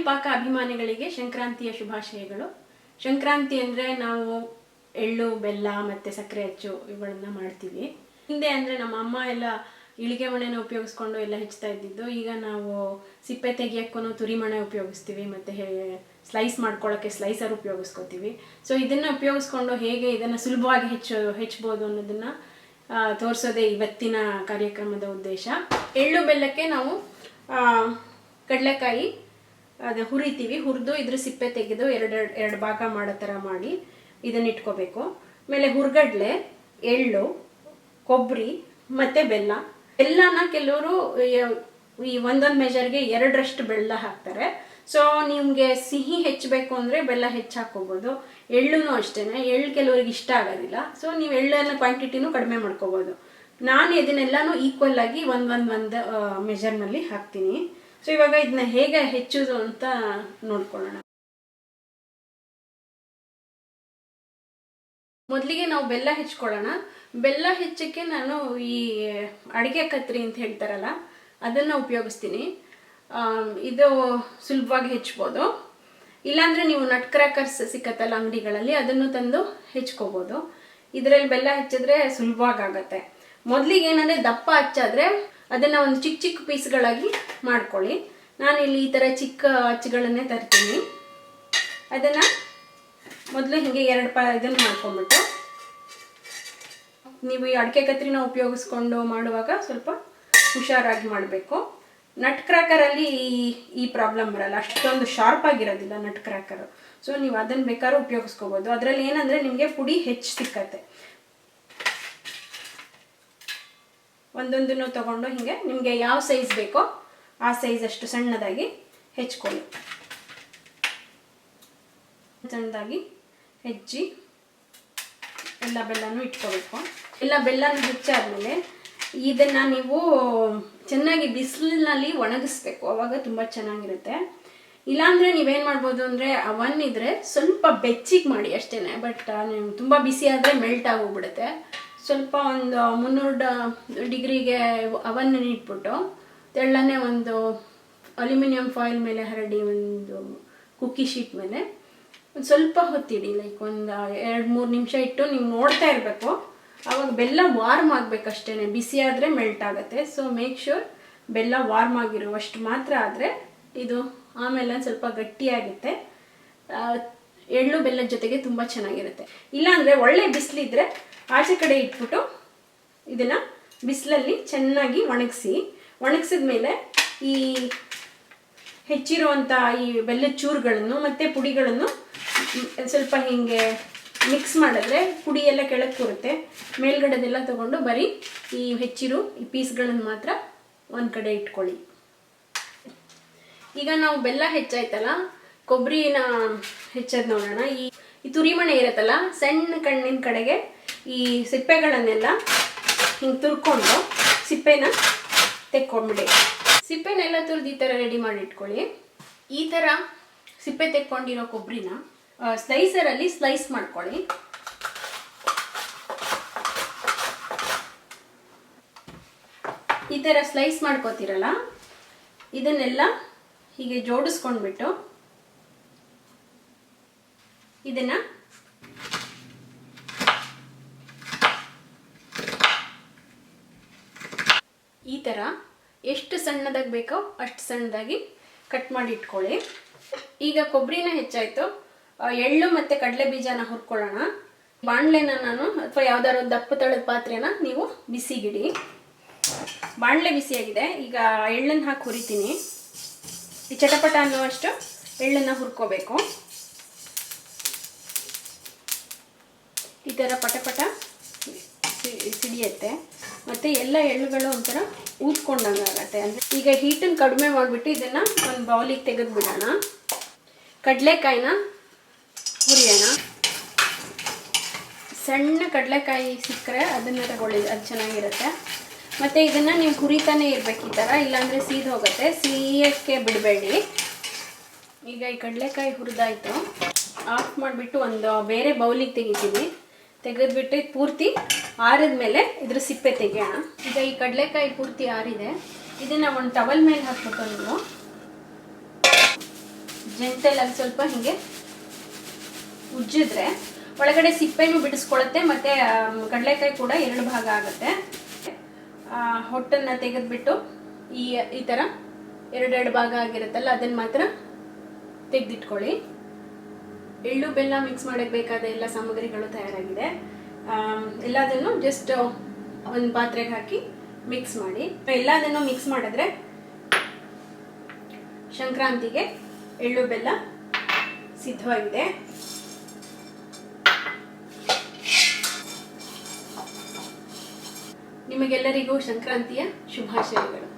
ಪಾಕ ಅಭಿಮಾನಿಗಳಿಗೆ ಸಂಕ್ರಾಂತಿಯ ಶುಭಾಶಯಗಳು. ಸಂಕ್ರಾಂತಿ ಅಂದರೆ ನಾವು ಎಳ್ಳು ಬೆಲ್ಲ ಮತ್ತು ಸಕ್ಕರೆ ಅಚ್ಚು ಇವುಗಳನ್ನ ಮಾಡ್ತೀವಿ. ಹಿಂದೆ ಅಂದರೆ ನಮ್ಮ ಅಮ್ಮ ಎಲ್ಲ ಇಳಿಗೆ ಮಣೆನ ಉಪಯೋಗಿಸ್ಕೊಂಡು ಎಲ್ಲ ಹೆಚ್ಚುತ್ತಾ ಇದ್ದಿದ್ದು. ಈಗ ನಾವು ಸಿಪ್ಪೆ ತೆಗಿಯೋಕ್ಕೂ ತುರಿಮಣೆ ಉಪಯೋಗಿಸ್ತೀವಿ ಮತ್ತು ಸ್ಲೈಸ್ ಮಾಡ್ಕೊಳ್ಳೋಕ್ಕೆ ಸ್ಲೈಸರ್ ಉಪಯೋಗಿಸ್ಕೋತೀವಿ. ಸೊ ಇದನ್ನು ಉಪಯೋಗಿಸ್ಕೊಂಡು ಹೇಗೆ ಇದನ್ನು ಸುಲಭವಾಗಿ ಹೆಚ್ಚಬೋದು ಅನ್ನೋದನ್ನು ತೋರಿಸೋದೇ ಇವತ್ತಿನ ಕಾರ್ಯಕ್ರಮದ ಉದ್ದೇಶ. ಎಳ್ಳು ಬೆಲ್ಲಕ್ಕೆ ನಾವು ಕಡಲೆಕಾಯಿ ಅದನ್ನು ಹುರಿತೀವಿ. ಹುರಿದು ಇದ್ರ ಸಿಪ್ಪೆ ತೆಗೆದು ಎರಡು ಭಾಗ ಮಾಡೋ ಥರ ಮಾಡಿ ಇದನ್ನು ಇಟ್ಕೋಬೇಕು. ಆಮೇಲೆ ಹುರ್ಗಡ್ಲೆ, ಎಳ್ಳು, ಕೊಬ್ಬರಿ ಮತ್ತು ಬೆಲ್ಲನ ಕೆಲವರು ಈ ಒಂದೊಂದು ಮೆಜರ್ಗೆ 2ರಷ್ಟು ಬೆಲ್ಲ ಹಾಕ್ತಾರೆ. ಸೊ ನಿಮಗೆ ಸಿಹಿ ಹೆಚ್ಚಬೇಕು ಅಂದರೆ ಬೆಲ್ಲ ಹೆಚ್ಚು ಹಾಕ್ಕೋಬೋದು. ಎಳ್ಳೂ ಅಷ್ಟೇ, ಎಳ್ಳು ಕೆಲವ್ರಿಗೆ ಇಷ್ಟ ಆಗೋದಿಲ್ಲ. ಸೊ ನೀವು ಎಳ್ಳನ್ನು ಕ್ವಾಂಟಿಟಿನೂ ಕಡಿಮೆ ಮಾಡ್ಕೋಬೋದು. ನಾನು ಇದನ್ನೆಲ್ಲನೂ ಈಕ್ವಲ್ ಆಗಿ ಒಂದು ಮೆಜರ್ನಲ್ಲಿ ಹಾಕ್ತೀನಿ. ಸೊ ಇವಾಗ ಇದನ್ನ ಹೇಗೆ ಹೆಚ್ಚೋದು ಅಂತ ನೋಡ್ಕೊಳ್ಳೋಣ. ಮೊದಲಿಗೆ ನಾವು ಬೆಲ್ಲ ಹೆಚ್ಕೊಳ್ಳೋಣ. ಬೆಲ್ಲ ಹೆಚ್ಚಕ್ಕೆ ನಾನು ಈ ಅಡಿಗೆ ಕತ್ರಿ ಅಂತ ಹೇಳ್ತಾರಲ್ಲ ಅದನ್ನು ಉಪಯೋಗಿಸ್ತೀನಿ. ಇದು ಸುಲಭವಾಗಿ ಹೆಚ್ಚಬೋದು. ಇಲ್ಲಾಂದರೆ ನೀವು ನಟ್ ಕ್ರ್ಯಾಕರ್ಸ್ ಸಿಕ್ಕತ್ತಲ್ಲ ಅಂಗಡಿಗಳಲ್ಲಿ, ಅದನ್ನು ತಂದು ಹೆಚ್ಕೋಬೋದು. ಇದರಲ್ಲಿ ಬೆಲ್ಲ ಹೆಚ್ಚಿದ್ರೆ ಸುಲಭವಾಗತ್ತೆ. ಮೊದಲಿಗೆ ಏನಂದರೆ ದಪ್ಪ ಹಚ್ಚಾದರೆ ಅದನ್ನು ಒಂದು ಚಿಕ್ಕ ಚಿಕ್ಕ ಪೀಸ್ಗಳಾಗಿ ಮಾಡ್ಕೊಳ್ಳಿ. ನಾನಿಲ್ಲಿ ಈ ಥರ ಚಿಕ್ಕ ಅಚ್ಚುಗಳನ್ನೇ ತರ್ತೀನಿ. ಅದನ್ನು ಮೊದಲು ಹೀಗೆ ಇದನ್ನು ಮಾಡ್ಕೊಂಬಿಟ್ಟು, ನೀವು ಈ ಅಡಿಕೆ ಕತ್ರಿನ ಉಪಯೋಗಿಸ್ಕೊಂಡು ಮಾಡುವಾಗ ಸ್ವಲ್ಪ ಹುಷಾರಾಗಿ ಮಾಡಬೇಕು. ನಟ್ ಕ್ರ್ಯಾಕರಲ್ಲಿ ಈ ಪ್ರಾಬ್ಲಮ್ ಬರಲ್ಲ, ಅಷ್ಟೊಂದು ಶಾರ್ಪ್ ಆಗಿರೋದಿಲ್ಲ ನಟ್ ಕ್ರ್ಯಾಕರು. ಸೊ ನೀವು ಅದನ್ನು ಬೇಕಾದ್ರೂ ಉಪಯೋಗಿಸ್ಕೋಬೋದು. ಅದರಲ್ಲಿ ಏನಂದರೆ ನಿಮಗೆ ಪುಡಿ ಹೆಚ್ಚು ಸಿಕ್ಕತ್ತೆ. ಒಂದೊಂದನ್ನು ತಗೊಂಡು ಹೀಗೆ ನಿಮಗೆ ಯಾವ ಸೈಜ್ ಬೇಕೋ ಆ ಸೈಜ್ ಅಷ್ಟು ಸಣ್ಣದಾಗಿ ಹೆಚ್ಕೊಳ್ಳಿ. ಸಣ್ಣದಾಗಿ ಹೆಚ್ಚಿ ಎಲ್ಲ ಬೆಲ್ಲನೂ ಇಟ್ಕೋಬೇಕು. ಎಲ್ಲ ಬೆಲ್ಲನೂ ಹೆಚ್ಚಾದ್ಮೇಲೆ ಇದನ್ನು ನೀವು ಚೆನ್ನಾಗಿ ಬಿಸಿಲಿನಲ್ಲಿ ಒಣಗಿಸ್ಬೇಕು. ಆವಾಗ ತುಂಬ ಚೆನ್ನಾಗಿರುತ್ತೆ. ಇಲ್ಲಾಂದರೆ ನೀವೇನು ಮಾಡ್ಬೋದು ಅಂದರೆ ಅವನ್ ಇದ್ದರೆ ಸ್ವಲ್ಪ ಬೆಚ್ಚಿಗೆ ಮಾಡಿ ಅಷ್ಟೇ. ಬಟ್ ನೀವು ತುಂಬ ಬಿಸಿ ಆದರೆ ಮೆಲ್ಟ್ ಆಗೋಗ್ಬಿಡುತ್ತೆ. ಸ್ವಲ್ಪ ಒಂದು 300 ಡಿಗ್ರಿಗೆ ಅವನ್ನ ಇಟ್ಬಿಟ್ಟು ತೆಳ್ಳನೆ ಒಂದು ಅಲ್ಯೂಮಿನಿಯಂ ಫಾಯಿಲ್ ಮೇಲೆ ಹರಡಿ ಒಂದು ಕುಕ್ಕಿ ಶೀಟ್ ಮೇಲೆ ಒಂದು ಸ್ವಲ್ಪ ಹೊತ್ತಿಡಿ. ಲೈಕ್ ಒಂದು 2-3 ನಿಮಿಷ ಇಟ್ಟು ನೀವು ನೋಡ್ತಾ ಇರಬೇಕು. ಆವಾಗ ಬೆಲ್ಲ ವಾರ್ಮ್ ಆಗಬೇಕಷ್ಟೇ, ಬಿಸಿ ಆದರೆ ಮೆಲ್ಟ್ ಆಗುತ್ತೆ. ಸೊ ಮೇಕ್ ಶ್ಯೂರ್ ಬೆಲ್ಲ ವಾರ್ಮ್ ಆಗಿರುವಷ್ಟು ಮಾತ್ರ ಆದರೆ ಇದು ಆಮೇಲೆ ಸ್ವಲ್ಪ ಗಟ್ಟಿಯಾಗುತ್ತೆ. ಎಳ್ಳು ಬೆಲ್ಲದ ಜೊತೆಗೆ ತುಂಬ ಚೆನ್ನಾಗಿರುತ್ತೆ. ಇಲ್ಲಾಂದರೆ ಒಳ್ಳೆ ಬಿಸಿಲಿದ್ರೆ ಆಚೆ ಕಡೆ ಇಟ್ಬಿಟ್ಟು ಇದನ್ನು ಬಿಸಿಲಲ್ಲಿ ಚೆನ್ನಾಗಿ ಒಣಗಿಸಿದ ಮೇಲೆ ಈ ಹೆಚ್ಚಿರುವಂಥ ಈ ಬೆಲ್ಲದ ಚೂರುಗಳನ್ನು ಮತ್ತು ಪುಡಿಗಳನ್ನು ಸ್ವಲ್ಪ ಹೀಗೆ ಮಿಕ್ಸ್ ಮಾಡಿದ್ರೆ ಪುಡಿ ಎಲ್ಲ ಕೆಳಗೆ ಕೂರುತ್ತೆ. ಮೇಲ್ಗಡೆದೆಲ್ಲ ತೊಗೊಂಡು ಬರೀ ಈ ಹೆಚ್ಚಿರೋ ಈ ಪೀಸ್ಗಳನ್ನು ಮಾತ್ರ ಒಂದು ಕಡೆ ಇಟ್ಕೊಳ್ಳಿ. ಈಗ ನಾವು ಬೆಲ್ಲ ಹೆಚ್ಚಾಯ್ತಲ್ಲ, ಕೊಬ್ಬರಿನ ಹೆಚ್ಚೋದು ನೋಡೋಣ. ಈ ತುರಿಮಣೆ ಇರುತ್ತಲ್ಲ, ಸಣ್ಣ ಕಣ್ಣಿನ ಕಡೆಗೆ ಈ ಸಿಪ್ಪೆಗಳನ್ನೆಲ್ಲ ಹಿಂಗೆ ತುರ್ಕೊಂಡು ಸಿಪ್ಪೆನ ತೆಕ್ಕೊಂಡ್ಬಿಡಿ. ಸಿಪ್ಪೆನೆಲ್ಲ ತುರಿದು ಈ ಥರ ರೆಡಿ ಮಾಡಿ ಇಟ್ಕೊಳ್ಳಿ. ಈ ಥರ ಸಿಪ್ಪೆ ತೆಕ್ಕೊಂಡಿರೋ ಕೊಬ್ಬರಿನ ಸ್ಲೈಸರಲ್ಲಿ ಸ್ಲೈಸ್ ಮಾಡ್ಕೊಳ್ಳಿ. ಈ ಥರ ಸ್ಲೈಸ್ ಮಾಡ್ಕೋತೀರಲ್ಲ, ಇದನ್ನೆಲ್ಲ ಹೀಗೆ ಜೋಡಿಸ್ಕೊಂಡ್ಬಿಟ್ಟು ಇದನ್ನು ಈ ಥರ ಎಷ್ಟು ಸಣ್ಣದಾಗಿ ಬೇಕೋ ಅಷ್ಟು ಸಣ್ಣದಾಗಿ ಕಟ್ ಮಾಡಿ ಇಟ್ಕೊಳ್ಳಿ. ಈಗ ಕೊಬ್ಬರಿನ ಹೆಚ್ಚಾಯಿತು, ಎಳ್ಳು ಮತ್ತು ಕಡಲೆ ಬೀಜನ ಹುರ್ಕೊಳ್ಳೋಣ. ಬಾಣಲೆನ ನಾನು ಅಥವಾ ಯಾವ್ದಾದ್ರು ದಪ್ಪ ತಳದ ಪಾತ್ರೆನ ನೀವು ಬಿಸಿಗಿಡಿ. ಬಾಣಲೆ ಬಿಸಿಯಾಗಿದೆ. ಈಗ ಎಳ್ಳನ್ನು ಹಾಕಿ ಹುರಿತೀನಿ. ಈ ಚಟಪಟ ಅನ್ನುವಷ್ಟು ಎಳ್ಳನ್ನು ಹುರ್ಕೋಬೇಕು. ಈ ಥರ ಪಟಪಟ ಸಿಡಿಯುತ್ತೆ ಮತ್ತು ಎಲ್ಲ ಎಳ್ಳುಗಳು ಒಂಥರ ಊದ್ಕೊಂಡಂಗೆ ಆಗುತ್ತೆ. ಅಂದರೆ ಈಗ ಹೀಟನ್ನು ಕಡಿಮೆ ಮಾಡಿಬಿಟ್ಟು ಇದನ್ನು ಒಂದು ಬೌಲಿಗೆ ತೆಗೆದು ಬಿಡೋಣ. ಕಡಲೆಕಾಯಿನ ಹುರಿಯೋಣ. ಸಣ್ಣ ಕಡಲೆಕಾಯಿ ಸಿಕ್ಕರೆ ಅದನ್ನು ತಗೊಳ್ಳಿ, ಅದು ಚೆನ್ನಾಗಿರುತ್ತೆ. ಮತ್ತು ಇದನ್ನು ನೀವು ಹುರಿತಾನೆ ಇರಬೇಕು ಈ ಥರ, ಇಲ್ಲಾಂದರೆ ಸೀದು ಹೋಗುತ್ತೆ. ಸಿಹಿಯಕ್ಕೆ ಬಿಡಬೇಡಿ. ಈಗ ಈ ಕಡಲೆಕಾಯಿ ಹುರಿದಾಯಿತು. ಆಫ್ ಮಾಡಿಬಿಟ್ಟು ಒಂದು ಬೇರೆ ಬೌಲಿಗೆ ತೆಗಿತೀನಿ. ತೆಗೆದ್ಬಿಟ್ಟು ಪೂರ್ತಿ ಆರಿದ ಮೇಲೆ ಇದ್ರ ಸಿಪ್ಪೆ ತೆಗೆಯೋಣ. ಈಗ ಈ ಕಡಲೆಕಾಯಿ ಪೂರ್ತಿ ಆರಿದೆ. ಇದನ್ನು ಒಂದು ಟವಲ್ ಮೇಲೆ ಹಾಕ್ಬಿಟ್ಟು ನೀವು ಜಂಟಲಾಗಿ ಸ್ವಲ್ಪ ಹೀಗೆ ಉಜ್ಜಿದ್ರೆ ಒಳಗಡೆ ಸಿಪ್ಪೆನೂ ಬಿಡಿಸ್ಕೊಳುತ್ತೆ ಮತ್ತು ಕಡಲೆಕಾಯಿ ಕೂಡ 2 ಭಾಗ ಆಗುತ್ತೆ. ಹೊಟ್ಟನ್ನು ತೆಗೆದ್ಬಿಟ್ಟು ಈ ಥರ 2 ಭಾಗ ಆಗಿರುತ್ತಲ್ಲ ಅದನ್ನು ಮಾತ್ರ ತೆಗೆದಿಟ್ಕೊಳ್ಳಿ. ಎಳ್ಳು ಬೆಲ್ಲ ಮಿಕ್ಸ್ ಮಾಡೋಕ್ಕೆ ಬೇಕಾದ ಎಲ್ಲ ಸಾಮಗ್ರಿಗಳು ತಯಾರಾಗಿದೆ. ಎಲ್ಲದನ್ನು ಜಸ್ಟ್ ಒಂದು ಪಾತ್ರೆಗೆ ಹಾಕಿ ಮಿಕ್ಸ್ ಮಾಡಿ. ಎಲ್ಲದನ್ನು ಮಿಕ್ಸ್ ಮಾಡಿದ್ರೆ ಸಂಕ್ರಾಂತಿಗೆ ಎಳ್ಳು ಬೆಲ್ಲ ಸಿದ್ಧವಾಗಿದೆ. ನಿಮಗೆಲ್ಲರಿಗೂ ಸಂಕ್ರಾಂತಿಯ ಶುಭಾಶಯಗಳು.